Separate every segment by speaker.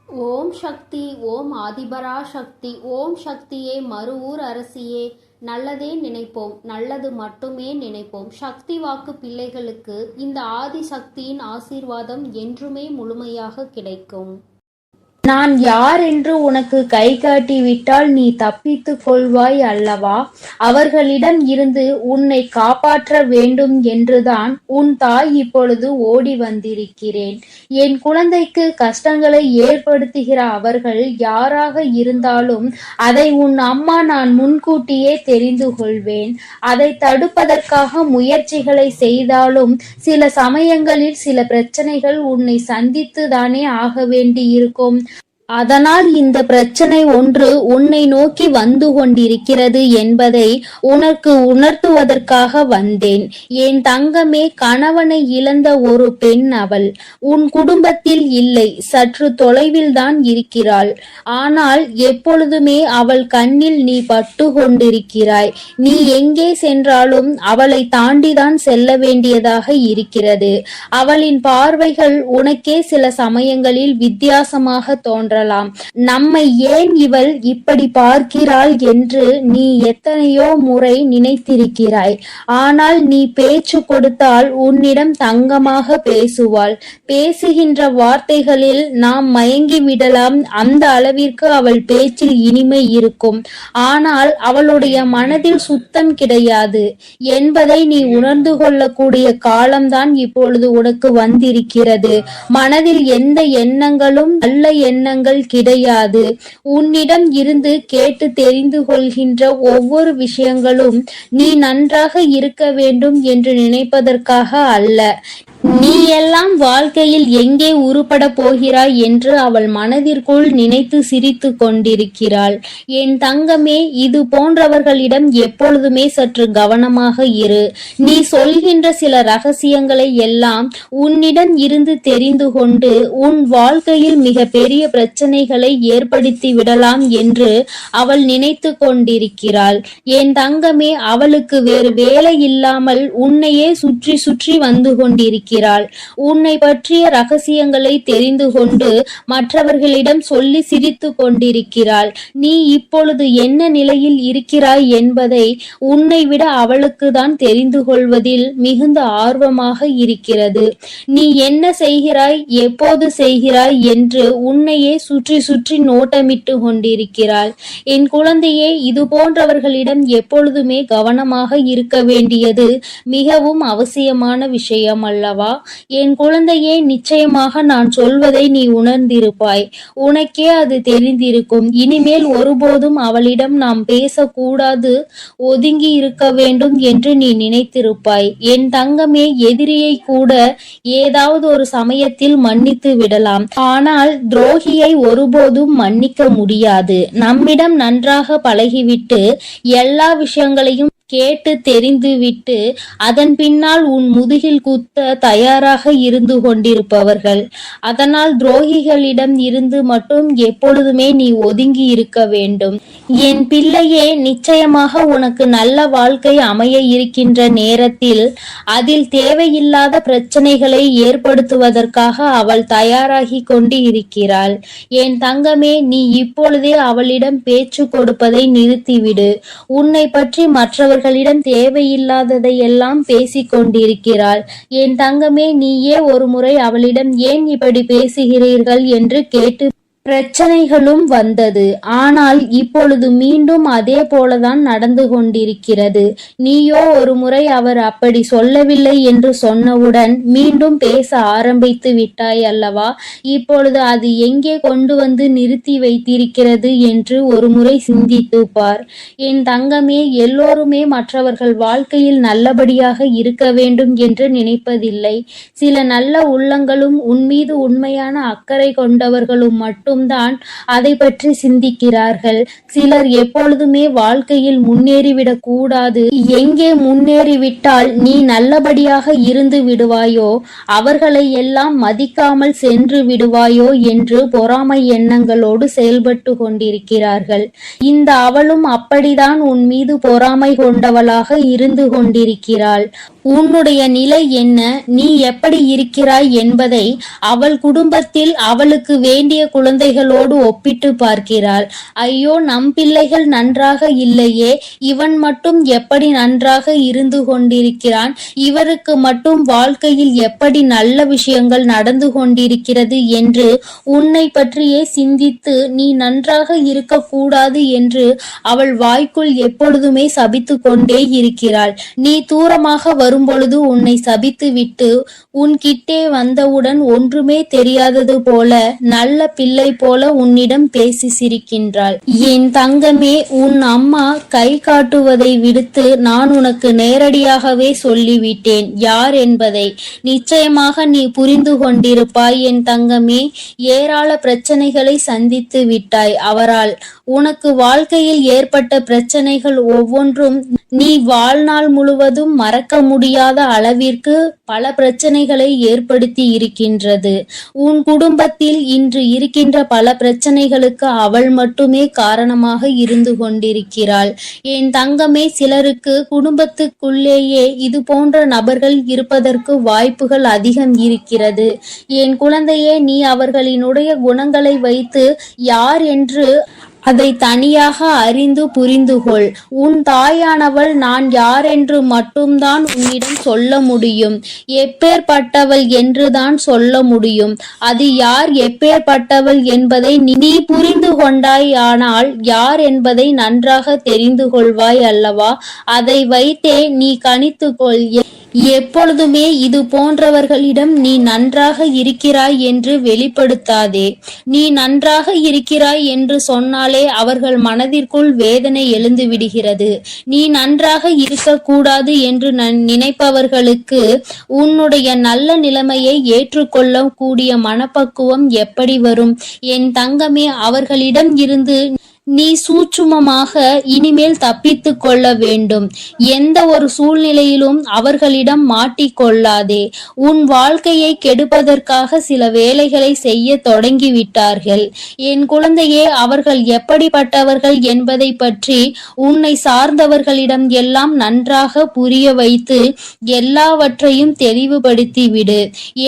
Speaker 1: ஓம் சக்தி. ஓம் ஆதிபரா சக்தி. ஓம் சக்தியே, மறுவூர் அரசியே. நல்லதே நினைப்போம், நல்லது மட்டுமே நினைப்போம். சக்தி வாக்கு பிள்ளைகளுக்கு இந்த ஆதி சக்தியின் ஆசீர்வாதம் என்றுமே முழுமையாக கிடைக்கும்.
Speaker 2: நான் யார் என்று உனக்கு கை காட்டிவிட்டால் நீ தப்பித்துக் கொள்வாய் அல்லவா? அவர்களிடம் இருந்து உன்னை காப்பாற்ற வேண்டும் என்றுதான் உன் தாய் இப்பொழுது ஓடி வந்திருக்கிறேன். என் குழந்தைக்கு கஷ்டங்களை ஏற்படுத்துகிற அவர்கள் யாராக இருந்தாலும் அதை உன் அம்மா நான் முன்கூட்டியே தெரிந்து கொள்வேன். அதை தடுப்பதற்காக முயற்சிகளை செய்தாலும் சில சமயங்களில் சில பிரச்சனைகள் உன்னை சந்தித்துதானே ஆக வேண்டியிருக்கும். அதனால் இந்த பிரச்சனை ஒன்று உன்னை நோக்கி வந்து கொண்டிருக்கிறது என்பதை உனக்கு உணர்த்துவதற்காக வந்தேன். என் தங்கமே, கணவனை இழந்த ஒரு பெண் அவள். உன் குடும்பத்தில் இல்லை, சற்று தொலைவில் தான் இருக்கிறாள். ஆனால் எப்பொழுதுமே அவள் கண்ணில் நீ பட்டு கொண்டிருக்கிறாய். நீ எங்கே சென்றாலும் அவளை தாண்டிதான் செல்ல வேண்டியதாக இருக்கிறது. அவளின் பார்வைகள் உனக்கே சில சமயங்களில் வித்தியாசமாக தோன்றலாம். நம்மை ஏன் இவள் இப்படி பார்க்கிறாள் என்று நீ எத்தனையோ முறை நினைத்திருக்கிறாய். ஆனால் நீ பேச்சு கொடுத்தால் உன்னிடம் தங்கமாக பேசுவாள். பேசுகின்ற வார்த்தைகளில் நாம் மயங்கி விடலாம். அந்த அளவிற்கு அவள் பேச்சில் இனிமை இருக்கும். ஆனால் அவளுடைய மனதில் சுத்தம் கிடையாது என்பதை நீ உணர்ந்து கொள்ளக்கூடிய காலம்தான் இப்பொழுது உனக்கு வந்திருக்கிறது. மனதில் எந்த எண்ணங்களும் நல்ல எண்ணங்கள் கிடையாது. உன்னிடம் இருந்து கேட்டு தெரிந்து கொள்கின்ற ஒவ்வொரு விஷயங்களும் நீ நன்றாக இருக்க வேண்டும் என்று நினைப்பதற்காக அல்ல. நீ எல்லாம் வாழ்க்கையில் எங்கே உருப்பட போகிறாய் என்று அவள் மனதிற்குள் நினைத்து சிரித்து கொண்டிருக்கிறாள். என் தங்கமே, இது போன்றவர்களிடம் எப்பொழுதுமே சற்று கவனமாக இரு. நீ சொல்கின்ற சில ரகசியங்களை எல்லாம் உன்னிடம் இருந்து தெரிந்து கொண்டு உன் வாழ்க்கையில் மிக பெரிய பிரச்சனைகளை ஏற்படுத்தி விடலாம் என்று அவள் நினைத்து கொண்டிருக்கிறாள். என் தங்கமே, அவளுக்கு வேறு வேலை இல்லாமல் உன்னையே சுற்றி சுற்றி வந்து கொண்டிருக்கிறாள். உன்னை பற்றிய ரகசியங்களை தெரிந்து கொண்டு மற்றவர்களிடம் சொல்லி சிரித்து கொண்டிருக்கிறாள். நீ இப்பொழுது என்ன நிலையில் இருக்கிறாய் என்பதை உன்னை விட அவளுக்கு தான் தெரிந்து கொள்வதில் மிகுந்த ஆர்வமாக இருக்கிறது. நீ என்ன செய்கிறாய், எப்போது செய்கிறாய் என்று உன்னையே சுற்றி சுற்றி நோட்டமிட்டு கொண்டிருக்கிறாள். என் குழந்தையே, இது போன்றவர்களிடம் எப்பொழுதுமே கவனமாக இருக்க வேண்டியது மிகவும் அவசியமான விஷயம் அல்லவா? என் குழந்தையே, நிச்சயமாக நான் சொல்வதை நீ உணர்ந்திருப்பாய். உனக்கே அது தெரிந்திருக்கும். இனிமேல் ஒருபோதும் அவளிடம் நாம் பேசக்கூடாது, ஒதுங்கி இருக்க வேண்டும் என்று நீ நினைத்திருப்பாய். என் தங்கமே, எதிரியை கூட ஏதாவது ஒரு சமயத்தில் மன்னித்து விடலாம். ஆனால் துரோகியை ஒருபோதும் மன்னிக்க முடியாது. நம்மிடம் நன்றாக பழகிவிட்டு எல்லா விஷயங்களையும் கேட்டு தெரிந்து விட்டு அதன் பின்னால் உன் முதுகில் குத்த தயாராக இருந்து கொண்டிருப்பவர்கள். அதனால் துரோகிகளிடம் இருந்து மட்டும் எப்பொழுதுமே நீ ஒதுங்கி இருக்க வேண்டும். என் பிள்ளையே, நிச்சயமாக உனக்கு நல்ல வாழ்க்கை அமைய இருக்கின்ற நேரத்தில் அதில் தேவையில்லாத பிரச்சனைகளை ஏற்படுத்துவதற்காக அவள் தயாராகி கொண்டு இருக்கிறாள். என் தங்கமே, நீ இப்பொழுதே அவளிடம் பேச்சு கொடுப்பதை நிறுத்திவிடு. உன்னை பற்றி மற்றவர்களிடம் தேவையில்லாததை எல்லாம் பேசிக் கொண்டிருக்கிறாள். என் தங்கமே, நீயே ஒரு முறை அவளிடம் ஏன் இப்படி பேசுகிறீர்கள் என்று கேட்டு பிரச்சனைகளும் வந்தது. ஆனால் இப்பொழுது மீண்டும் அதே போலதான் நடந்து கொண்டிருக்கிறது. நீயோ ஒரு முறை அவர் அப்படி சொல்லவில்லை என்று சொன்னவுடன் மீண்டும் பேச ஆரம்பித்து விட்டாய் அல்லவா? இப்பொழுது அது எங்கே கொண்டு வந்து நிறுத்தி வைத்திருக்கிறது என்று ஒரு முறை சிந்தித்து பார். என் தங்கமே, எல்லோருமே மற்றவர்கள் வாழ்க்கையில் நல்லபடியாக இருக்க வேண்டும் என்று நினைப்பதில்லை. சில நல்ல உள்ளங்களும் உன்மீது உண்மையான அக்கறை கொண்டவர்களும் மட்டும் தான் அதை பற்றி சிந்திக்கிறார்கள். சிலர் எப்பொழுதுமே வாழ்க்கையில் முன்னேறிவிடக் கூடாது, எங்கே முன்னேறிவிட்டால் நீ நல்லபடியாக இருந்து விடுவாயோ, அவர்களை எல்லாம் மதிக்காமல் சென்று விடுவாயோ என்று பொறாமை எண்ணங்களோடு செயல்பட்டு கொண்டிருக்கிறார்கள். இந்த அவளும் அப்படிதான் உன் மீது பொறாமை கொண்டவளாக இருந்து கொண்டிருக்கிறாள். உன்னுடைய நிலை என்ன, நீ எப்படி இருக்கிறாய் என்பதை அவள் குடும்பத்தில் அவளுக்கு வேண்டிய குழந்தை குழந்தைகளோடு ஒப்பிட்டு பார்க்கிறாள். ஐயோ, நம் பிள்ளைகள் நன்றாக இல்லையே, இவன் மட்டும் எப்படி நன்றாக இருந்து கொண்டிருக்கிறான், இவருக்கு மட்டும் வாழ்க்கையில் எப்படி நல்ல விஷயங்கள் நடந்து கொண்டிருக்கிறது என்று உன்னை பற்றியே சிந்தித்து நீ நன்றாக இருக்கக்கூடாது என்று அவள் வாய்க்குள் எப்பொழுதுமே சபித்து கொண்டே இருக்கிறாள். நீ தூரமாக வரும்பொழுது உன்னை சபித்து விட்டு உன் கிட்டே வந்தவுடன் ஒன்றுமே தெரியாதது போல நல்ல பிள்ளை போல உன்னிடம் பேசி சிரிக்கின்றாள். என் தங்கமே, உன் அம்மா கை காட்டுவதை விடுத்து நான் உனக்கு நேரடியாகவே சொல்லிவிட்டேன் யார் என்பதை. நிச்சயமாக நீ புரிந்து கொண்டிருப்பாய் என் தங்கமே. ஏராள பிரச்சனைகளை சந்தித்து விட்டாய் அவரால். உனக்கு வாழ்க்கையில் ஏற்பட்ட பிரச்சனைகள் ஒவ்வொன்றும் நீ வாழ்நாள் முழுவதும் மறக்க முடியாத அளவிற்கு பல பிரச்சனைகளை ஏற்படுத்தி இருக்கின்றது. உன் குடும்பத்தில் இன்று இருக்கின்ற பல பிரச்சனைகளுக்கு அவள் மட்டுமே காரணமாக இருந்து கொண்டிருக்கிறாள். என் தங்கமே, சிலருக்கு குடும்பத்துக்குள்ளேயே இது போன்ற நபர்கள் இருப்பதற்கு வாய்ப்புகள் அதிகம் இருக்கிறது. என் குழந்தையே, நீ அவர்களினுடைய குணங்களை வைத்து யார் என்று அதை தனியாக அறிந்து புரிந்து கொள். உன் தாயானவள் நான் யார் என்று மட்டும்தான் உன்னிடம் சொல்ல முடியும். எப்பேற்பட்டவள் என்றுதான் சொல்ல முடியும். அது யார், எப்பேற்பட்டவள் என்பதை நீ புரிந்து கொண்டாயானால் யார் என்பதை நன்றாக தெரிந்து கொள்வாய் அல்லவா? அதை வைத்தே நீ கணித்துக்கொள். எப்பொழுதுமே இது போன்றவர்களிடம் நீ நன்றாக இருக்கிறாய் என்று வெளிப்படுத்தாதே. நீ நன்றாக இருக்கிறாய் என்று சொன்னாலே அவர்கள் மனதிற்குள் வேதனை எழுந்து விடுகிறது. நீ நன்றாக இருக்கக்கூடாது என்று நினைப்பவர்களுக்கு உன்னுடைய நல்ல நிலைமையை ஏற்றுக்கொள்ள கூடிய மனப்பக்குவம் எப்படி வரும்? என் தங்கமே, அவர்களிடம் இருந்து நீ சூட்சுமமாக இனிமேல் தப்பித்து கொள்ள வேண்டும். எந்த ஒரு சூழ்நிலையிலும் அவர்களிடம் மாட்டிக்கொள்ளாதே. உன் வாழ்க்கையை கெடுப்பதற்காக சில வேலைகளை செய்ய தொடங்கிவிட்டார்கள். என் குழந்தையே, அவர்கள் எப்படிப்பட்டவர்கள் என்பதை பற்றி உன்னை சார்ந்தவர்களிடம் எல்லாம் நன்றாக புரிய வைத்து எல்லாவற்றையும் தெளிவுபடுத்தி விடு.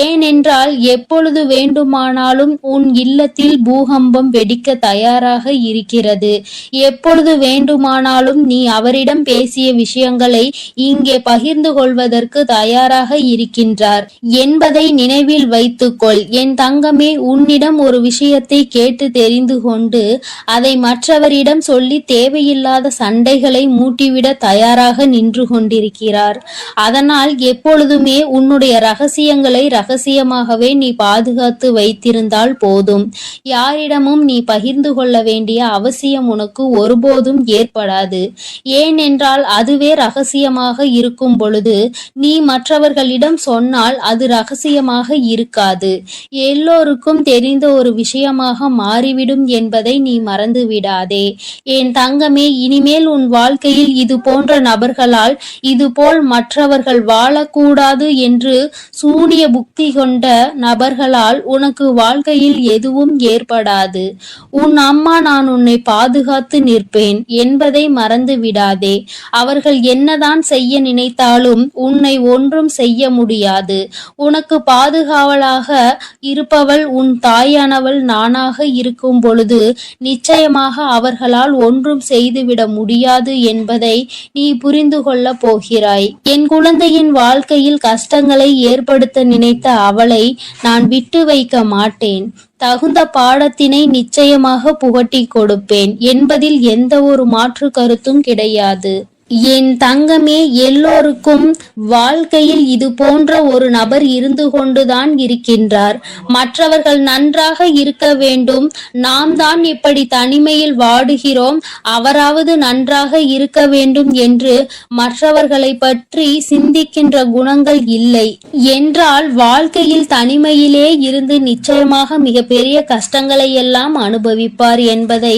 Speaker 2: ஏனென்றால் எப்பொழுது வேண்டுமானாலும் உன் இல்லத்தில் பூகம்பம் வெடிக்க தயாராக இருக்கிறது. எப்பொழுது வேண்டுமானாலும் நீ அவரிடம் பேசிய விஷயங்களை இங்கே பகிர்ந்து கொள்வதற்கு தயாராக இருக்கின்றார் என்பதை நினைவில் வைத்துக்கொள். என் தங்கமே, உன்னிடம் ஒரு விஷயத்தை கேட்டு தெரிந்து கொண்டு அதை மற்றவரிடம் சொல்லி தேவையில்லாத சண்டைகளை மூட்டிவிட தயாராக நின்று கொண்டிருக்கிறார். அதனால் எப்பொழுதுமே உன்னுடைய ரகசியங்களை ரகசியமாகவே நீ பாதுகாத்து வைத்திருந்தால் போதும். யாரிடமும் நீ பகிர்ந்து கொள்ள வேண்டிய அவசியம் உனக்கு ஒருபோதும் ஏற்படாது. ஏனென்றால் அதுவே ரகசியமாக இருக்கும் பொழுது நீ மற்றவர்களிடம் சொன்னால் அது ரகசியமாக இருக்காது, எல்லோருக்கும் தெரிந்த ஒரு விஷயமாக மாறிவிடும் என்பதை நீ மறந்து விடாதே. என் தங்கமே, இனிமேல் உன் வாழ்க்கையில் இது போன்ற நபர்களால் இதுபோல் மற்றவர்கள் வாழக்கூடாது என்று சூனிய புக்தி கொண்ட நபர்களால் உனக்கு வாழ்க்கையில் எதுவும் ஏற்படாது. உன் அம்மா நான் உன்னை பாதுகாத்து நிற்பேன் என்பதை மறந்து விடாதே. அவர்கள் என்னதான் செய்ய நினைத்தாலும் உன்னை ஒன்றும் செய்ய முடியாது. உனக்கு பாதுகாவலாக இருப்பவள் உன் தாயானவள் நானாக இருக்கும் பொழுது நிச்சயமாக அவர்களால் ஒன்றும் செய்துவிட முடியாது என்பதை நீ புரிந்து கொள்ள போகிறாய். என் குழந்தையின் வாழ்க்கையில் கஷ்டங்களை ஏற்படுத்த நினைத்த அவளை நான் விட்டு வைக்க மாட்டேன். தகுந்த பாடத்தினை நிச்சயமாக புகட்டி கொடுப்பேன் என்பதில் எந்த ஒரு மாற்று கருத்தும் கிடையாது. என் தங்கமே, எல்லோருக்கும் வாழ்க்கையில் இது போன்ற ஒரு நபர் இருந்து கொண்டுதான் இருக்கின்றார். மற்றவர்கள் நன்றாக இருக்க வேண்டும், நாம் தான் இப்படி தனிமையில் வாடுகிறோம், அவராவது நன்றாக இருக்க வேண்டும் என்று மற்றவர்களை பற்றி சிந்திக்கின்ற குணங்கள் இல்லை என்றால் வாழ்க்கையில் தனிமையிலே இருந்து நிச்சயமாக மிகப்பெரிய கஷ்டங்களை எல்லாம் அனுபவிப்பார் என்பதை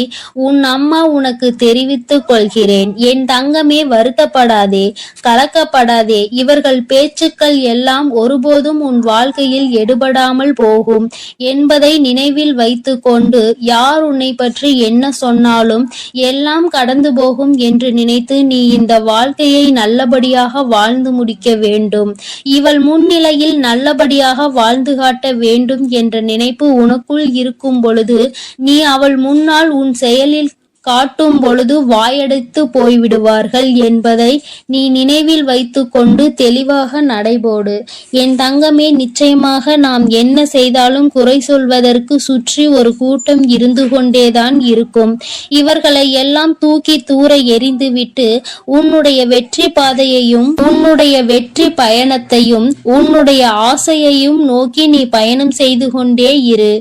Speaker 2: உன் அம்மா உனக்கு தெரிவித்துக் கொள்கிறேன். என் தங்கமே, மனமே வருத்தப்படாதே, கலக்கப்படாதே. இவர்கள் பேச்சுக்கள் எல்லாம் ஒருபோதும் உன் வாழ்க்கையில் எடுபடாமல் போகும் என்பதை நினைவில் வைத்து கொண்டு, யார் உன்னை பற்றி என்ன சொன்னாலும் எல்லாம் கடந்து போகும் என்று நினைத்து நீ இந்த வாழ்க்கையை நல்லபடியாக வாழ்ந்து முடிக்க வேண்டும். இவள் முன்னிலையில் நல்லபடியாக வாழ்ந்து காட்ட வேண்டும் என்ற நினைப்பு உனக்குள் இருக்கும் பொழுது, நீ அவள் முன்னால் உன் செயலில் காட்டும் பொழுது வாயடைத்து போய்விடுவார்கள் என்பதை நீ நினைவில் வைத்து கொண்டு தெளிவாக நடைபோடு. என் தங்கமே, நிச்சயமாக நாம் என்ன செய்தாலும் குறை சொல்வதற்கு சுற்றி ஒரு கூட்டம் இருந்து கொண்டேதான் இருக்கும். இவர்களை எல்லாம் தூக்கி தூர எறிந்துவிட்டு உன்னுடைய வெற்றி பாதையையும் உன்னுடைய வெற்றி பயணத்தையும் உன்னுடைய ஆசையையும் நோக்கி நீ பயணம் செய்து கொண்டே இரு.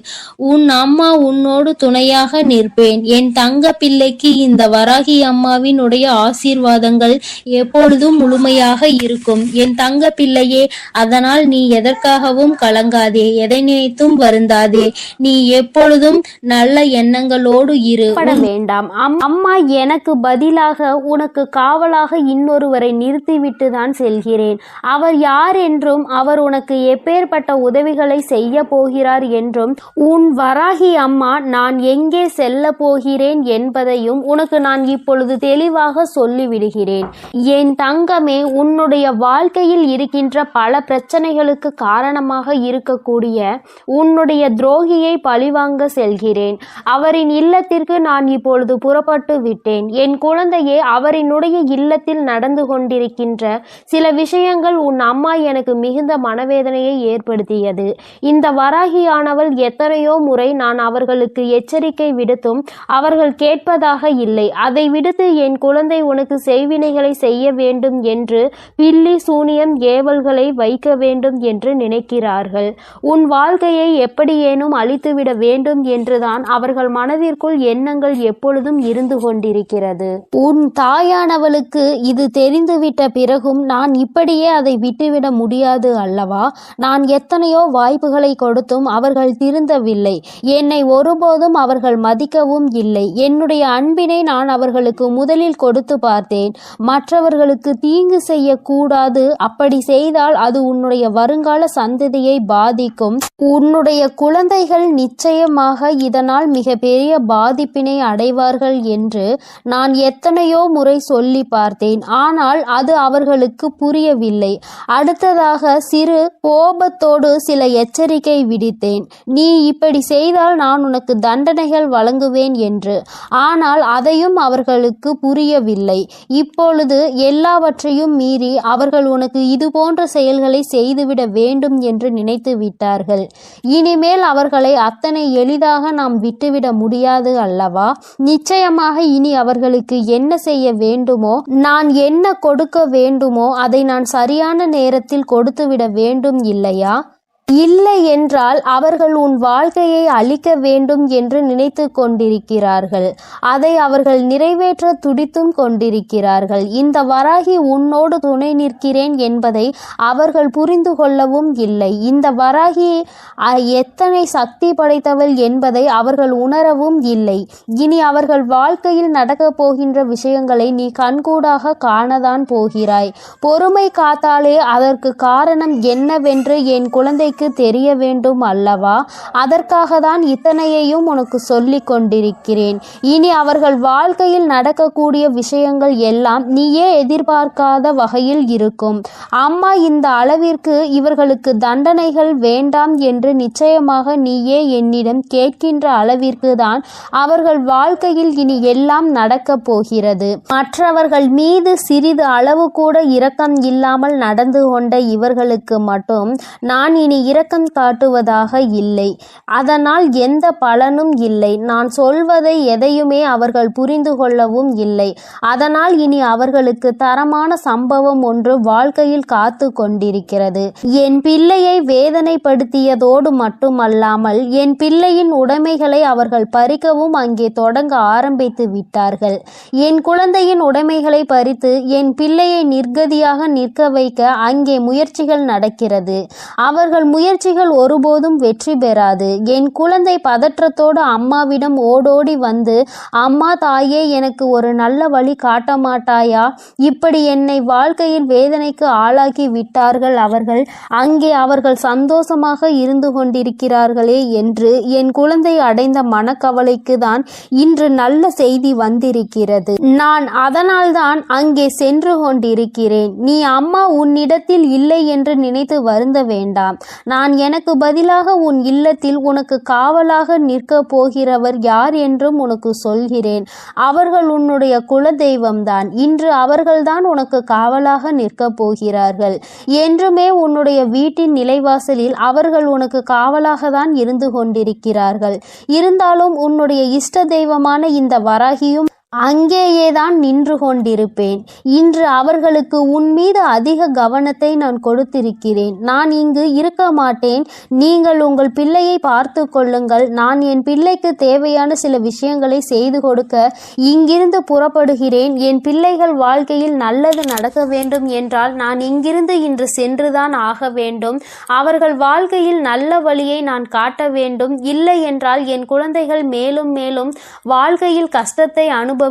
Speaker 2: உன் அம்மா உன்னோடு துணையாக நிற்பேன். என் தங்க பிள்ளைக்கு இந்த வராகி அம்மாவினுடைய ஆசீர்வாதங்கள் எப்பொழுதும் முழுமையாக இருக்கும் என் தங்க பிள்ளையே. அதனால் நீ எதற்காகவும் கலங்காதே, எதை நினைத்தும் வருந்தாதே. நீ எப்பொழுதும் நல்ல எண்ணங்களோடு இரு.
Speaker 1: வேண்டாம். அம்மா எனக்கு பதிலாக உனக்கு காவலாக இன்னொருவரை நிறுத்திவிட்டு தான் செல்கிறேன். அவர் யார் என்றும் அவர் உனக்கு எப்பேற்பட்ட உதவிகளை செய்ய போகிறார் என்றும் உன் வராகி அம்மா நான் எங்கே செல்ல போகிறேன் என்பதையும் உனக்கு நான் இப்பொழுது தெளிவாக சொல்லிவிடுகிறேன். என் தங்கமே, உன்னுடைய வாழ்க்கையில் இருக்கின்ற பல பிரச்சனைகளுக்கு காரணமாக இருக்கக்கூடிய உன்னுடைய துரோகியை பழிவாங்க செல்கிறேன். அவரின் இல்லத்திற்கு நான் இப்பொழுது புறப்பட்டு விட்டேன். என் குழந்தையே, அவரினுடைய இல்லத்தில் நடந்து கொண்டிருக்கின்ற சில விஷயங்கள் உன் அம்மா எனக்கு மிகுந்த மனவேதனையை ஏற்படுத்தியது. இந்த வராகியானவள் எத்தனையோ முறை நான் அவர்களுக்கு எச்சரிக்கை விடுத்தும் அவர்கள் கேட்பதாக இல்லை. அதை விடுத்து என் குழந்தை உனக்கு செய்வினைகளை செய்ய வேண்டும் என்று பில்லி சூனியம் ஏவல்களை வைக்க வேண்டும் என்று நினைக்கிறார்கள். உன் வாழ்க்கையை எப்படியேனும் அழித்துவிட வேண்டும் என்றுதான் அவர்கள் மனதிற்குள் எண்ணங்கள் எப்பொழுதும் இருந்து கொண்டிருக்கிறது. உன் தாயானவளுக்கு இது தெரிந்துவிட்ட பிறகும் நான் இப்படியே அதை விட்டுவிட முடியாது அல்லவா? நான் எத்தனையோ வாய்ப்புகளை கொடுத்தும் அவர்கள் திருந்தவில்லை. என்னை ஒருபோதும் அவர்கள் மதிக்கவும் இல்லை. என்னுடைய அன்பினை நான் அவர்களுக்கு முதலில் கொடுத்து பார்த்தேன். மற்றவர்களுக்கு தீங்கு செய்யக்கூடாது, அப்படி செய்தால் அது உன்னுடைய வருங்கால சந்ததியை பாதிக்கும். உன்னுடைய குழந்தைகள் நிச்சயமாக இதனால் மிக பெரிய பாதிப்பினை அடைவார்கள் என்று நான் எத்தனையோ முறை சொல்லி பார்த்தேன். ஆனால் அது அவர்களுக்கு புரியவில்லை. அடுத்ததாக சிறு கோபத்தோடு சில எச்சரிக்கை விடுத்தேன். நீ இப்படி செய்தால் நான் உனக்கு தண்டனைகள் வழங்குவேன் என்று. ஆனால் அதையும் அவர்களுக்கு புரியவில்லை. இப்பொழுது எல்லாவற்றையும் மீறி அவர்கள் உனக்கு இது போன்ற செயல்களை செய்துவிட வேண்டும் என்று நினைத்து விட்டார்கள். இனிமேல் அவர்களை அத்தனை எளிதாக நாம் விட்டுவிட முடியாது அல்லவா? நிச்சயமாக இனி அவர்களுக்கு என்ன செய்ய வேண்டுமோ, நான் என்ன கொடுக்க வேண்டுமோ அதை நான் சரியான நேரத்தில் கொடுத்துவிட வேண்டும் இல்லையா? இல்லை என்றால் அவர்கள் உன் வாழ்க்கையை அழிக்க வேண்டும் என்று நினைத்து கொண்டிருக்கிறார்கள். அதை அவர்கள் நிறைவேற்ற துடித்தும் கொண்டிருக்கிறார்கள். இந்த வராகி உன்னோடு துணை நிற்கிறேன் என்பதை அவர்கள் புரிந்து கொள்ளவும் இல்லை. இந்த வராகி எத்தனை சக்தி படைத்தவள் என்பதை அவர்கள் உணரவும் இல்லை. இனி அவர்கள் வாழ்க்கையில் நடக்கப் போகின்ற விஷயங்களை நீ கண்கூடாக காணதான் போகிறாய். பொறுமை காத்தாலே அதற்கு காரணம் என்னவென்று என் குழந்தை தெரிய வேண்டும் அல்லவா? அதற்காக தான் இத்தனையையும் உனக்கு சொல்லிக் கொண்டிருக்கிறேன். இனி அவர்கள் வாழ்க்கையில் நடக்கக்கூடிய விஷயங்கள் எல்லாம் நீயே எதிர்பார்க்காத வகையில் இருக்கும். அம்மா இந்த அளவிற்கு இவர்களுக்கு தண்டனைகள் வேண்டாம் என்று நிச்சயமாக நீயே என்னிடம் கேட்கின்ற அளவிற்கு தான் அவர்கள் வாழ்க்கையில் இனி எல்லாம் நடக்கப் போகிறது. மற்றவர்கள் மீது சிறிது அளவு கூட இரக்கம் இல்லாமல் நடந்து கொண்ட இவர்களுக்கு மட்டும் நான் இனி இரக்கம் காட்டுவதாக இல்லை. அதனால் எந்த பலனும் இல்லை. நான் சொல்வதை எதையுமே அவர்கள் புரிந்து கொள்ளவும் இல்லை. அதனால் இனி அவர்களுக்கு தரமான சம்பவம் ஒன்று வாழ்க்கையில் காத்து கொண்டிருக்கிறது. என் பிள்ளையை வேதனைப்படுத்தியதோடு மட்டுமல்லாமல் என் பிள்ளையின் உடைமைகளை அவர்கள் பறிக்கவும் அங்கே தொடங்க ஆரம்பித்து விட்டார்கள். என் குழந்தையின் உடைமைகளை பறித்து என் பிள்ளையை நிர்கதியாக நிற்க வைக்க அங்கே முயற்சிகள் நடக்கிறது. அவர்கள் முயற்சிகள் ஒருபோதும் வெற்றி பெறாது. என் குழந்தை பதற்றத்தோடு அம்மாவிடம் ஓடோடி வந்து, அம்மா தாயே, எனக்கு ஒரு நல்ல வழி காட்ட மாட்டாயா? இப்படி என்னை வாழ்க்கையில் வேதனைக்கு ஆளாக்கி விட்டார்கள் அவர்கள். அங்கே அவர்கள் சந்தோஷமாக இருந்து கொண்டிருக்கிறார்களே என்று என் குழந்தை அடைந்த மனக்கவலைக்கு தான் இன்று நல்ல செய்தி வந்திருக்கிறது. நான் அதனால்தான் அங்கே சென்று கொண்டிருக்கிறேன். நீ அம்மா உன்னிடத்தில் இல்லை என்று நினைத்து வருந்த வேண்டாம். நான் எனக்கு பதிலாக உன் இல்லத்தில் உனக்கு காவலாக நிற்க போகிறவர் யார் என்றும் உனக்கு சொல்கிறேன். அவர்கள் உன்னுடைய குல தெய்வம்தான். இன்று அவர்கள்தான் உனக்கு காவலாக நிற்கப் போகிறார்கள். என்றுமே உன்னுடைய வீட்டின் நிலைவாசலில் அவர்கள் உனக்கு காவலாக தான் இருந்து கொண்டிருக்கிறார்கள். இருந்தாலும் உன்னுடைய இஷ்ட தெய்வமான இந்த வராகியும் அங்கேயேதான் நின்று கொண்டிருப்பேன். இன்று அவர்களுக்கு உன் மீது அதிக கவனத்தை நான் கொடுத்திருக்கிறேன். நான் இங்கு இருக்க மாட்டேன். நீங்கள் உங்கள் பிள்ளையை பார்த்து கொள்ளுங்கள். நான் என் பிள்ளைக்கு தேவையான சில விஷயங்களை செய்து கொடுக்க இங்கிருந்து புறப்படுகிறேன். என் பிள்ளைகள் வாழ்க்கையில் நல்லது நடக்க வேண்டும் என்றால் நான் இங்கிருந்து இன்று சென்றுதான் ஆக வேண்டும். அவர்கள் வாழ்க்கையில் நல்ல வழியை நான் காட்ட வேண்டும். இல்லை என்றால் என் குழந்தைகள் மேலும் மேலும் வாழ்க்கையில் கஷ்டத்தை அனுபவிப்பார்கள்.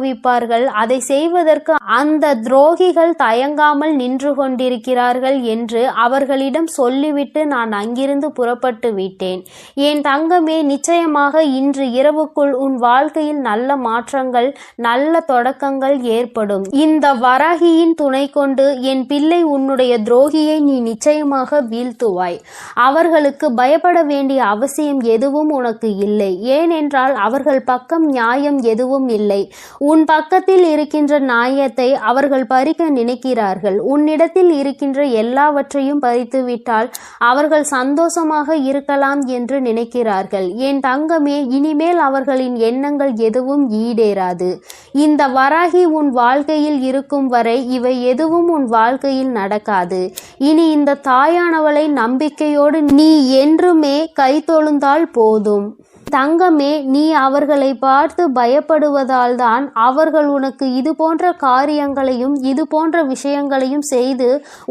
Speaker 1: அதை செய்வதற்கு அந்த துரோகிகள் தயங்காமல் நின்று கொண்டிருக்கிறார்கள் என்று அவர்களிடம் சொல்லிவிட்டு நான் அங்கிருந்து புறப்பட்டு விட்டேன். என் தங்கமே, நிச்சயமாக இன்று இரவுக்குள் உன் வாழ்க்கையில் நல்ல மாற்றங்கள், நல்ல தொடக்கங்கள் ஏற்படும். இந்த வராகியின் துணை கொண்டு என் பிள்ளை உன்னுடைய துரோகியை நீ நிச்சயமாக வீழ்த்துவாய். அவர்களுக்கு பயப்பட வேண்டிய அவசியம் எதுவும் உனக்கு இல்லை. ஏனென்றால் அவர்கள் பக்கம் நியாயம் எதுவும் இல்லை. உன் பக்கத்தில் இருக்கின்ற நியாயத்தை அவர்கள் பறிக்க நினைக்கிறார்கள். உன்னிடத்தில் இருக்கின்ற எல்லாவற்றையும் பறித்துவிட்டால் அவர்கள் சந்தோஷமாக இருக்கலாம் என்று நினைக்கிறார்கள். என் தங்கமே, இனிமேல் அவர்களின் எண்ணங்கள் எதுவும் ஈடேறாது. இந்த வராகி உன் வாழ்க்கையில் இருக்கும் வரை இவை எதுவும் உன் வாழ்க்கையில் நடக்காது. இனி இந்த தாயானவளை நம்பிக்கையோடு நீ என்றுமே கைதொழுந்தால் போதும். தங்கமே, நீ அவர்களை பார்த்து பயப்படுவதால் தான் அவர்கள் உனக்கு இது போன்ற காரியங்களையும் இது போன்ற விஷயங்களையும் செய்து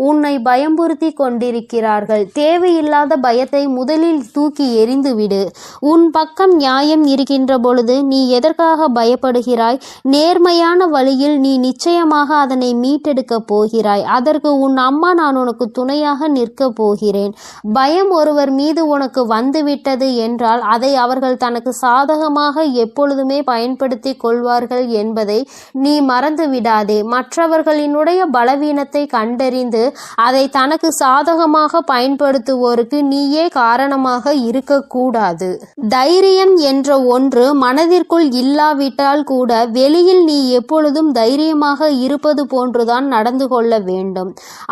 Speaker 1: உன்னை பயம்புறுத்தி கொண்டிருக்கிறார்கள். தேவையில்லாத பயத்தை முதலில் தூக்கி எறிந்துவிடு. உன் பக்கம் நியாயம் இருக்கின்ற பொழுது நீ எதற்காக பயப்படுகிறாய்? நேர்மையான வழியில் நீ நிச்சயமாக அதனை மீட்டெடுக்க போகிறாய். அதற்கு உன் அம்மா நான் உனக்கு துணையாக நிற்க போகிறேன். பயம் ஒருவர் மீது உனக்கு வந்துவிட்டது என்றால் அதை அவர்கள் தனக்கு சாதகமாக எப்பொழுதுமே பயன்படுத்தி கொள்வார்கள் என்பதை நீ மறந்து விடாதே. மற்றவர்களினுடைய பலவீனத்தை கண்டறிந்து அதை தனக்கு சாதகமாக பயன்படுத்துவோருக்கு நீயே காரணமாக இருக்கக்கூடாது. தைரியம் என்ற ஒன்று மனதிற்குள் இல்லாவிட்டால் கூட வெளியில் நீ எப்பொழுதும் தைரியமாக இருப்பது போன்றுதான் நடந்து கொள்ள வேண்டும்.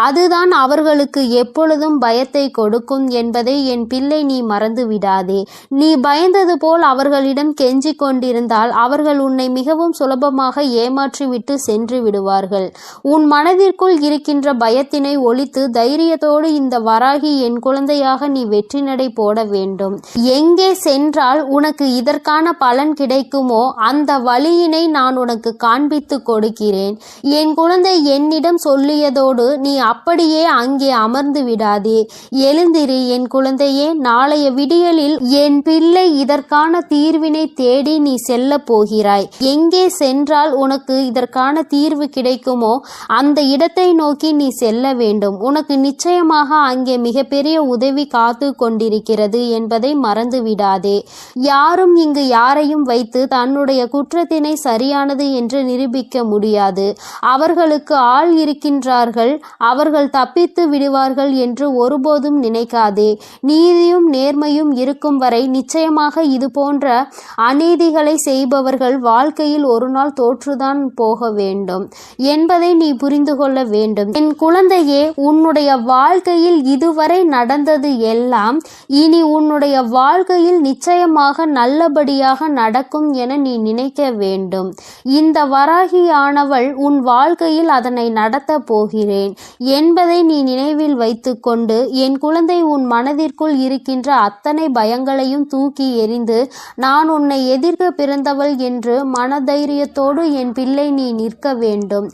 Speaker 1: அதுதான் அவர்களுக்கு எப்பொழுதும் பயத்தை கொடுக்கும் என்பதை என் பிள்ளை நீ மறந்து விடாதே. நீ பயந்தது போல் அவர்களிடம் கெஞ்சிக் கொண்டிருந்தால் அவர்கள் உன்னை மிகவும் சுலபமாக ஏமாற்றிவிட்டு சென்று விடுவார்கள். உன் மனதிற்குள் இருக்கின்ற பயத்தினை ஒழித்து தைரியத்தோடு இந்த வராகி என் குழந்தையாக நீ வெற்றி நடை போட வேண்டும். எங்கே சென்றால் உனக்கு இதற்கான பலன் கிடைக்குமோ அந்த வழியினை நான் உனக்கு காண்பித்து கொடுக்கிறேன். என் குழந்தை என்னிடம் சொல்லியதோடு நீ அப்படியே அங்கே அமர்ந்து விடாதே. எழுந்திரு என் குழந்தையே. நாளைய விடியலில் என் பிள்ளை இதற்கான தீர்வினை தேடி நீ செல்ல போகிறாய். எங்கே சென்றால் உனக்கு இதற்கான தீர்வு கிடைக்குமோ அந்த இடத்தை நோக்கி நீ செல்ல வேண்டும். உனக்கு நிச்சயமாக அங்கே மிகப்பெரிய உதவி காத்து கொண்டிருக்கிறது என்பதை மறந்து விடாதே. யாரும் இங்கு யாரையும் வைத்து தன்னுடைய குற்றத்தினை சரியானது என்று நிரூபிக்க முடியாது. அவர்களுக்கு ஆள் இருக்கின்றார்கள், அவர்கள் தப்பித்து விடுவார்கள் என்று ஒருபோதும் நினைக்காதே. நீதியும் நேர்மையும் இருக்கும் வரை நிச்சயமாக இது போன்ற அநீதிகளை செய்பவர்கள் வாழ்க்கையில் ஒரு நாள் தோற்றுதான் போக வேண்டும் என்பதை நீ புரிந்து கொள்ள வேண்டும். என் குழந்தையே, உன்னுடைய வாழ்க்கையில் இதுவரை நடந்தது எல்லாம் இனி உன்னுடைய வாழ்க்கையில் நிச்சயமாக நல்லபடியாக நடக்கும் என நீ நினைக்க வேண்டும். இந்த வராகியானவள் உன் வாழ்க்கையில் அதனை நடத்த போகிறேன் என்பதை நீ நினைவில் வைத்துக்கொண்டு என் குழந்தை உன் மனதிற்குள் இருக்கின்ற அத்தனை பயங்களையும் தூக்கி தெரிந்து நான் உன்னை எதிர்க்க பிறந்தவள் என்று மனதைரியத்தோடு என் பிள்ளை நீ நிற்க வேண்டும்.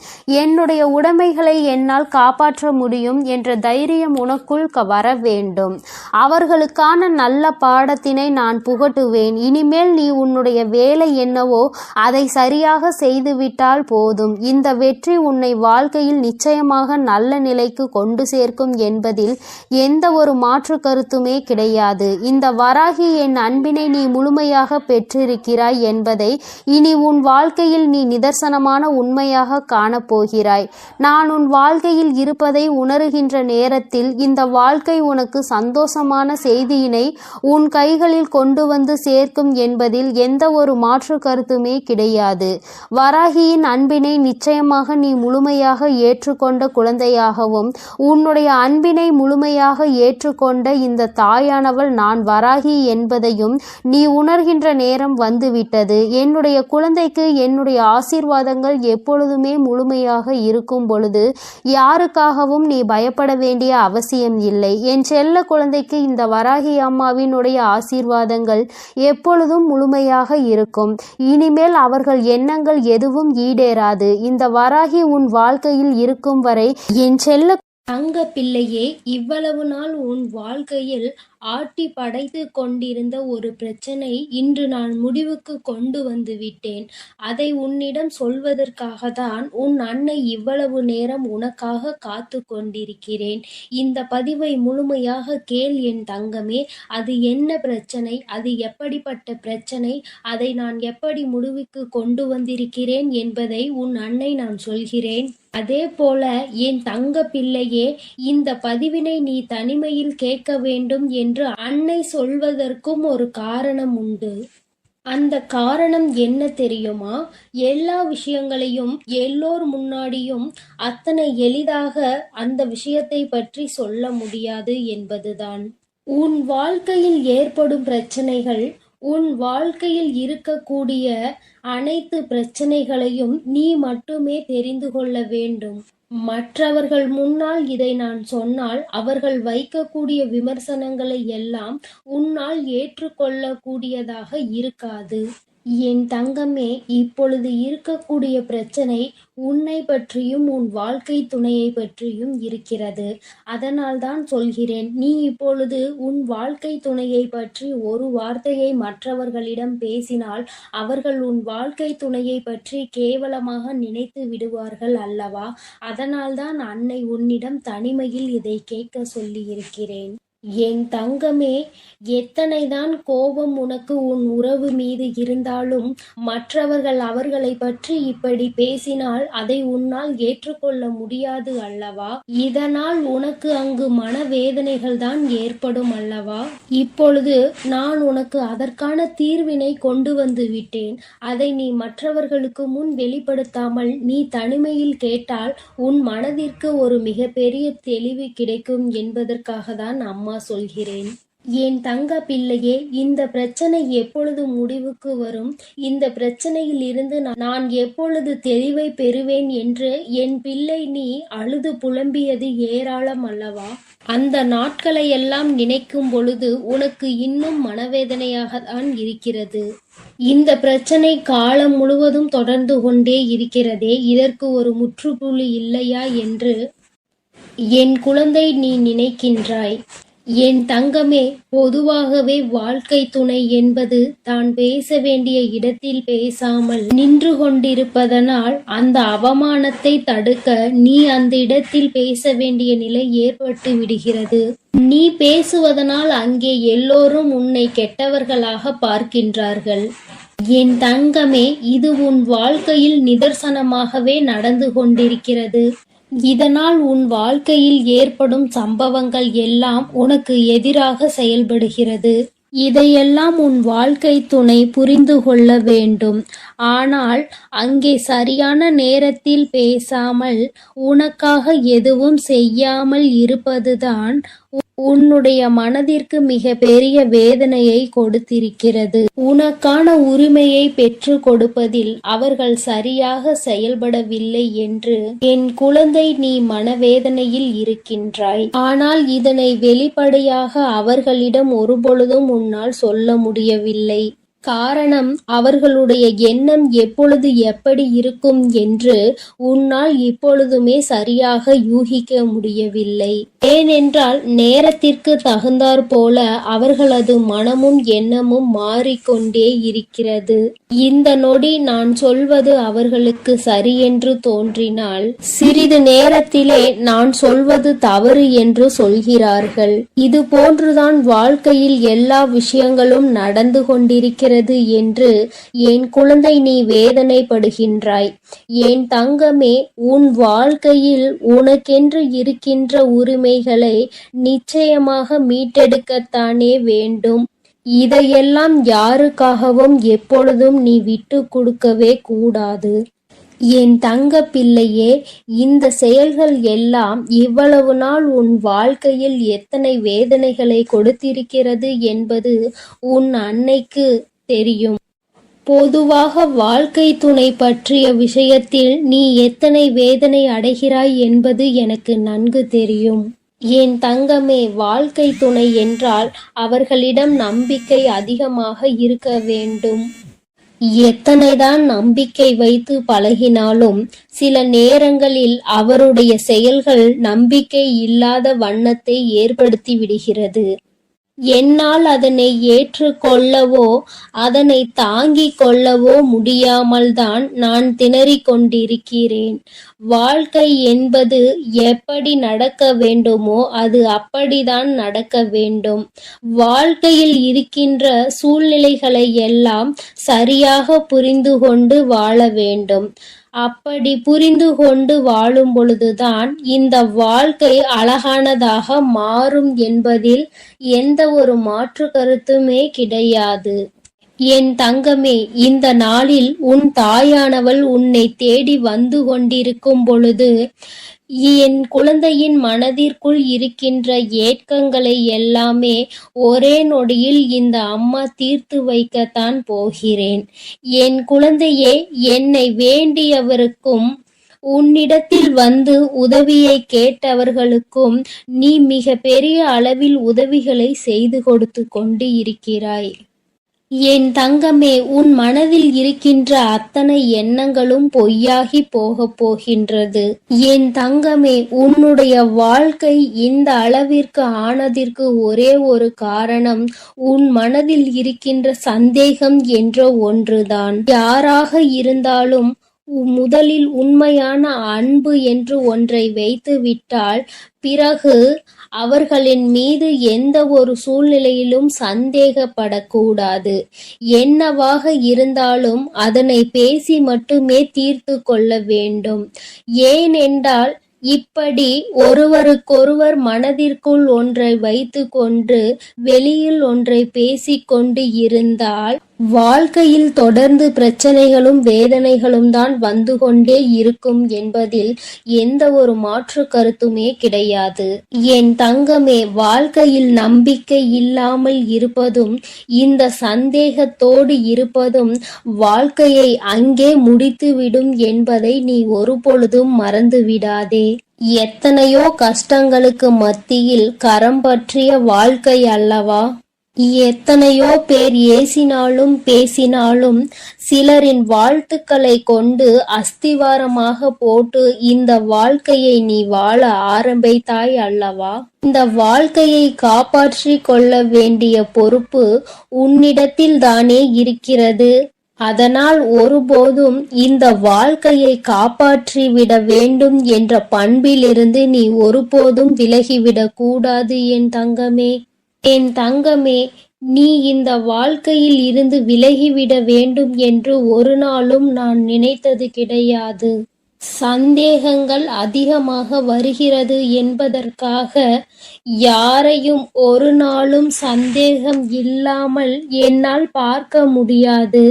Speaker 1: என்னுடைய உடைமைகளை என்னால் காப்பாற்ற முடியும் என்ற தைரியம் உனக்குள் வர வேண்டும். அவர்களுக்கான நல்ல பாடத்தினை நான் புகட்டுவேன். இனிமேல் நீ உன்னுடைய வேலை என்னவோ அதை சரியாக செய்துவிட்டால் போதும். இந்த வெற்றி உன்னை வாழ்க்கையில் நிச்சயமாக நல்ல நிலைக்கு கொண்டு சேர்க்கும் என்பதில் எந்த ஒரு மாற்று கருத்துமே கிடையாது. இந்த வராகி என் அன்பினை நீ முழுமையாக பெற்றிருக்கிறாய் என்பதை இனி உன் வாழ்க்கையில் நீ நிதர்சனமான உண்மையாக காணப்போகிறாய். நான் உன் வாழ்க்கையில் இருப்பதை உணர்கின்ற நேரத்தில் இந்த வாழ்க்கை உனக்கு சந்தோஷமான செய்தியினை உன் கைகளில் கொண்டு வந்து சேர்க்கும் என்பதில் எந்த ஒரு மாற்று கருத்துமே கிடையாது. வராகியின் அன்பினை நிச்சயமாக நீ முழுமையாக ஏற்றுக்கொண்ட குழந்தையாகவும் உன்னுடைய அன்பினை முழுமையாக ஏற்றுக்கொண்ட இந்த தாயானவள் நான் வராகி என்பதையும் நீ உணர்கின்ற நேரம் வந்துவிட்டது. என்னுடைய குழந்தைக்கு என்னுடைய ஆசீர்வாதங்கள் எப்பொழுதுமே முழுமையாக இருக்கும் பொழுது யாருக்காகவும் நீ பயப்பட வேண்டிய அவசியம் இல்லை. என் செல்ல குழந்தைக்கு இந்த வராகி அம்மாவினுடைய ஆசீர்வாதங்கள் எப்பொழுதும் முழுமையாக இருக்கும். இனிமேல் அவர்கள் எண்ணங்கள் எதுவும் ஈடேறாது. இந்த வராகி உன் வாழ்க்கையில் இருக்கும் வரை என் செல்ல தங்க பிள்ளையே, இவ்வளவு நாள் உன் வாழ்க்கையில் ஆட்டி படைத்து கொண்டிருந்த ஒரு பிரச்சனை இன்று நான் முடிவுக்கு கொண்டு வந்து விட்டேன். அதை உன்னிடம் சொல்வதற்காக தான் உன் அன்னை இவ்வளவு நேரம் உனக்காக காத்து கொண்டிருக்கிறேன். இந்த பதிவை முழுமையாக கேள் என் தங்கமே. அது என்ன பிரச்சனை, அது எப்படிப்பட்ட பிரச்சனை, அதை நான் எப்படி முடிவுக்கு கொண்டு வந்திருக்கிறேன் என்பதை உன் அன்னை நான் சொல்கிறேன். அதே போல என் தங்க பிள்ளையே, இந்த பதிவினை நீ தனிமையில் கேட்க வேண்டும் என்று அன்னை சொல்வதற்கும் ஒரு காரணம் உண்டு. அந்த காரணம் என்ன தெரியுமா? எல்லா விஷயங்களையும் எல்லோர் முன்னாடியும் அத்தனை எளிதாக அந்த விஷயத்தை பற்றி சொல்ல முடியாது என்பதுதான். உன் வாழ்க்கையில் ஏற்படும் பிரச்சனைகள், உன் வாழ்க்கையில் இருக்கக்கூடிய அனைத்து பிரச்சனைகளையும் நீ மட்டுமே தெரிந்து கொள்ள வேண்டும். மற்றவர்கள் முன்னால் இதை நான் சொன்னால் அவர்கள் வைக்கக்கூடிய விமர்சனங்களை எல்லாம் உன்னால் ஏற்றுக்கொள்ளக்கூடியதாக இருக்காது. என் தங்கமே, இப்பொழுது இருக்கக்கூடிய பிரச்சனை உன்னை பற்றியும் உன் வாழ்க்கை துணையை பற்றியும் இருக்கிறது. அதனால் தான் சொல்கிறேன், நீ இப்பொழுது உன் வாழ்க்கை துணையை பற்றி ஒரு வார்த்தையை மற்றவர்களிடம் பேசினால் அவர்கள் உன் வாழ்க்கை துணையை பற்றி கேவலமாக நினைத்து விடுவார்கள் அல்லவா? அதனால்தான் அன்னை உன்னிடம் தனிமையில் இதை கேட்க சொல்லியிருக்கிறேன். என் தங்கமே, எத்தனைதான் கோபம் உனக்கு உன் உறவு மீது இருந்தாலும் மற்றவர்கள் அவர்களை பற்றி இப்படி பேசினால் அதை உன்னால் ஏற்றுக்கொள்ள முடியாது அல்லவா? இதனால் உனக்கு அங்கு மனவேதனைகள் தான் ஏற்படும் அல்லவா? இப்பொழுது நான் உனக்கு அதற்கான தீர்வினை கொண்டு வந்து விட்டேன். அதை நீ மற்றவர்களுக்கு முன் வெளிப்படுத்தாமல் நீ தனிமையில் கேட்டால் உன் மனதிற்கு ஒரு மிகப்பெரிய தெளிவு கிடைக்கும் என்பதற்காக தான் அம்மா சொல்கிறேன். என் தங்க பிள்ளையே, இந்த பிரச்சனை எப்பொழுது முடிவுக்கு வரும், இந்த பிரச்சனையில் இருந்து நான் எப்பொழுது தெளிவை பெறுவேன் என்று என் பிள்ளை நீ அழுது புலம்பியது ஏராளம் அல்லவா? அந்த நாட்களை எல்லாம் நினைக்கும் பொழுது உனக்கு இன்னும் மனவேதனையாக தான் இருக்கிறது. இந்த பிரச்சனை காலம் முழுவதும் தொடர்ந்து கொண்டே இருக்கிறதே, இதற்கு ஒரு முற்றுப்புள்ளி இல்லையா என்று என் குழந்தை நீ நினைக்கின்றாய். என் தங்கமே, பொதுவாகவே வாழ்க்கை துணை என்பது தான் பேச வேண்டிய இடத்தில் பேசாமல் நின்று கொண்டிருப்பதனால் அந்த அவமானத்தை தடுக்க நீ அந்த இடத்தில் பேச வேண்டிய நிலை ஏற்பட்டு விடுகிறது. நீ பேசுவதனால் அங்கே எல்லோரும் உன்னை கெட்டவர்களாக பார்க்கின்றார்கள். என் தங்கமே, இது உன் வாழ்க்கையில் நிதர்சனமாகவே நடந்து கொண்டிருக்கிறது. இதனால் உன் வாழ்க்கையில் ஏற்படும் சம்பவங்கள் எல்லாம் உனக்கு எதிராக செயல்படுகிறது. இதையெல்லாம் உன் வாழ்க்கை துணை புரிந்து கொள்ள வேண்டும். ஆனால் அங்கே சரியான நேரத்தில் பேசாமல் உனக்காக எதுவும் செய்யாமல் இருப்பதுதான்
Speaker 2: உன்னுடைய மனதிற்கு மிக பெரிய வேதனையை கொடுத்திருக்கிறது. உனக்கான உரிமையை பெற்று கொடுப்பதில் அவர்கள் சரியாக செயல்படவில்லை என்று என் குழந்தை நீ மனவேதனையில் இருக்கின்றாய். ஆனால் இதனை வெளிப்படையாக அவர்களிடம் ஒருபொழுதும் உன்னால் சொல்ல முடியவில்லை. காரணம், அவர்களுடைய எண்ணம் எப்பொழுது எப்படி இருக்கும் என்று உன்னால் இப்பொழுதுமே சரியாக யூகிக்க முடியவில்லை. ஏனென்றால் நேரத்திற்கு தகுந்தாற் போல அவர்களது மனமும் எண்ணமும் மாறிக்கொண்டே இருக்கிறது. இந்த நொடி நான் சொல்வது அவர்களுக்கு சரியென்று தோன்றினால் சிறிது நேரத்திலே நான் சொல்வது தவறு என்று சொல்கிறார்கள். இது போன்றுதான் வாழ்க்கையில் எல்லா விஷயங்களும் நடந்து கொண்டிருக்கிறது என்று என் குழந்தை நீ வேதனைப்படுகின்றாய். என் தங்கமே, உன் வாழ்க்கையில் உனக்கென்று இருக்கின்ற உரிமைகளை நிச்சயமாக மீட்டெடுக்கத்தானே வேண்டும். இதையெல்லாம் யாருக்காகவும் எப்பொழுதும் நீ விட்டு கொடுக்கவே கூடாது. என் தங்க பிள்ளையே, இந்த செயல்கள் எல்லாம் இவ்வளவு நாள் உன் வாழ்க்கையில் எத்தனை வேதனைகளை கொடுத்திருக்கிறது என்பது உன் அன்னைக்கு தெரியும். பொதுவாக வாழ்க்கை துணை பற்றிய விஷயத்தில் நீ எத்தனை வேதனை அடைகிறாய் என்பது எனக்கு நன்கு தெரியும். என் தங்கமே, வாழ்க்கை துணை என்றால் அவர்களிடம் நம்பிக்கை அதிகமாக இருக்க வேண்டும். எத்தனைதான் நம்பிக்கை வைத்து பழகினாலும் சில நேரங்களில் அவருடைய செயல்கள் நம்பிக்கை இல்லாத வண்ணத்தை ஏற்படுத்தி விடுகிறது. என்னால் அதனை ஏற்றுக்கொள்ளவோ அதனை தாங்கிக் கொள்ளவோ முடியாமல்தான் நான் திணறிக் கொண்டிருக்கிறேன். வாழ்க்கை என்பது எப்படி நடக்க வேண்டுமோ அது அப்படிதான் நடக்க வேண்டும். வாழ்க்கையில் இருக்கின்ற சூழ்நிலைகளை எல்லாம் சரியாக புரிந்து கொண்டு வாழ வேண்டும். அப்படி புரிந்து கொண்டு வாழும் பொழுதுதான் இந்த வாழ்க்கை அழகானதாக மாறும் என்பதில் எந்த ஒரு மாற்று கருத்துமே கிடையாது. என் தங்கமே, இந்த நாளில் உன் தாயானவள் உன்னை தேடி வந்து கொண்டிருக்கும் பொழுது என் குழந்தையின் மனதிற்குள் இருக்கின்ற ஏக்கங்களை எல்லாமே ஒரே நொடியில் இந்த அம்மா தீர்த்து வைக்கத்தான் போகிறேன். என் குழந்தையே, என்னை வேண்டியவருக்கும் உன்னிடத்தில் வந்து உதவியை கேட்டவர்களுக்கும் நீ மிக பெரிய அளவில் உதவிகளை செய்து கொடுத்து கொண்டு இருக்கிறாய். என் தங்கமே, உன் மனதில் இருக்கின்ற அத்தனை எண்ணங்களும் பொய்யாகி போகப் போகின்றது. என் தங்கமே, உன்னுடைய வாழ்க்கை இந்த அளவிற்கு ஆனதற்கு ஒரே ஒரு காரணம் உன் மனதில் இருக்கின்ற சந்தேகம் என்ற ஒன்றுதான். யாராக இருந்தாலும் முதலில் உண்மையான அன்பு என்று ஒன்றை வைத்து விட்டால் பிறகு அவர்களின் மீது எந்த ஒரு சூழ்நிலையிலும் சந்தேகப்படக்கூடாது. என்னவாக இருந்தாலும் அதனை பேசி மட்டுமே தீர்த்து கொள்ள வேண்டும். ஏனென்றால் இப்படி ஒருவருக்கொருவர் மனதிற்குள் ஒன்றை வைத்து கொண்டு வெளியில் ஒன்றை பேசிக்கொண்டு இருந்தால் வாழ்க்கையில் தொடர்ந்து பிரச்சனைகளும் வேதனைகளும் தான் வந்து கொண்டே இருக்கும் என்பதில் எந்த ஒரு மாற்று கருத்துமே கிடையாது. என் தங்கமே, வாழ்க்கையில் நம்பிக்கை இல்லாமல் இருப்பதும் இந்த சந்தேகத்தோடு இருப்பதும் வாழ்க்கையை அங்கே முடித்துவிடும் என்பதை நீ ஒருபொழுதும் மறந்து விடாதே. எத்தனையோ கஷ்டங்களுக்கு மத்தியில் கரம் பற்றிய வாழ்க்கை அல்லவா? எத்தனையோ பேர் ஏசினாலும் பேசினாலும் சிலரின் வாழ்த்துக்களை கொண்டு அஸ்திவாரமாக போட்டு இந்த வாழ்க்கையை நீ வாழ ஆரம்பித்தாய் அல்லவா? இந்த வாழ்க்கையை காப்பாற்றி கொள்ள வேண்டிய பொறுப்பு உன்னிடத்தில் தானே இருக்கிறது. அதனால் ஒருபோதும் இந்த வாழ்க்கையை காப்பாற்றி விட வேண்டும் என்ற பண்பிலிருந்து நீ ஒருபோதும் விலகிவிடக் கூடாது என் தங்கமே. என் தங்கமே, நீ இந்த வாழ்க்கையில் இருந்து விலகிவிட வேண்டும் என்று ஒரு நாளும் நான் நினைத்தது கிடையாது. சந்தேகங்கள் அதிகமாக வருகிறது என்பதற்காக யாரையும் ஒரு நாளும் சந்தேகம் இல்லாமல் என்னால் பார்க்க முடியாது.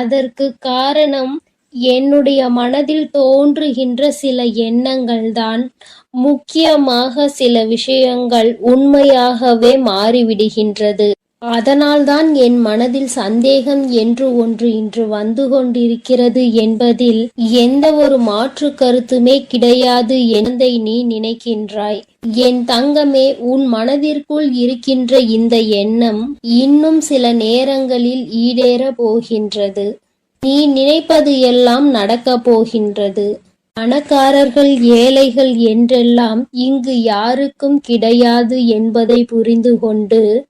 Speaker 2: அதற்கு காரணம் என்னுடைய மனதில் தோன்றுகின்ற சில எண்ணங்கள்தான் முக்கியமாக சில விஷயங்கள் உண்மையாகவே மாறிவிடுகின்றது. அதனால்தான் என் மனதில் சந்தேகம் என்று ஒன்று இன்று வந்து கொண்டிருக்கிறது என்பதில் எந்த ஒரு மாற்று கருத்துமே கிடையாது என்பதை நீ நினைக்கின்றாய். என் தங்கமே, உன் மனதிற்குள் இருக்கின்ற இந்த எண்ணம் இன்னும் சில நேரங்களில் ஈடேற போகின்றது. நீ நினைப்பது எல்லாம் நடக்கப் போகின்றது. பணக்காரர்கள் ஏழைகள் என்றெல்லாம் இங்கு யாருக்கும் கிடையாது என்பதை புரிந்து கொண்டு,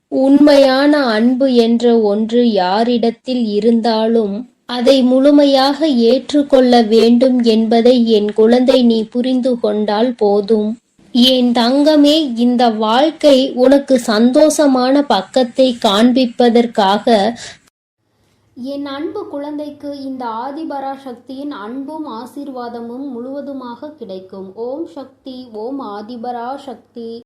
Speaker 2: உண்மையான அன்பு என்ற ஒன்று யாரிடத்தில் இருந்தாலும் அதை முழுமையாக ஏற்றுக்கொள்ள வேண்டும் என்பதை என் குழந்தை நீ புரிந்து கொண்டால் போதும். என் தங்கமே, இந்த வாழ்க்கை உனக்கு சந்தோஷமான பக்கத்தை காண்பிப்பதற்காக
Speaker 1: என் அன்பு குழந்தைக்கு இந்த ஆதிபராசக்தியின் அன்பும் ஆசீர்வாதமும் முழுவதுமாக கிடைக்கும். ஓம் சக்தி, ஓம் ஆதிபராசக்தி.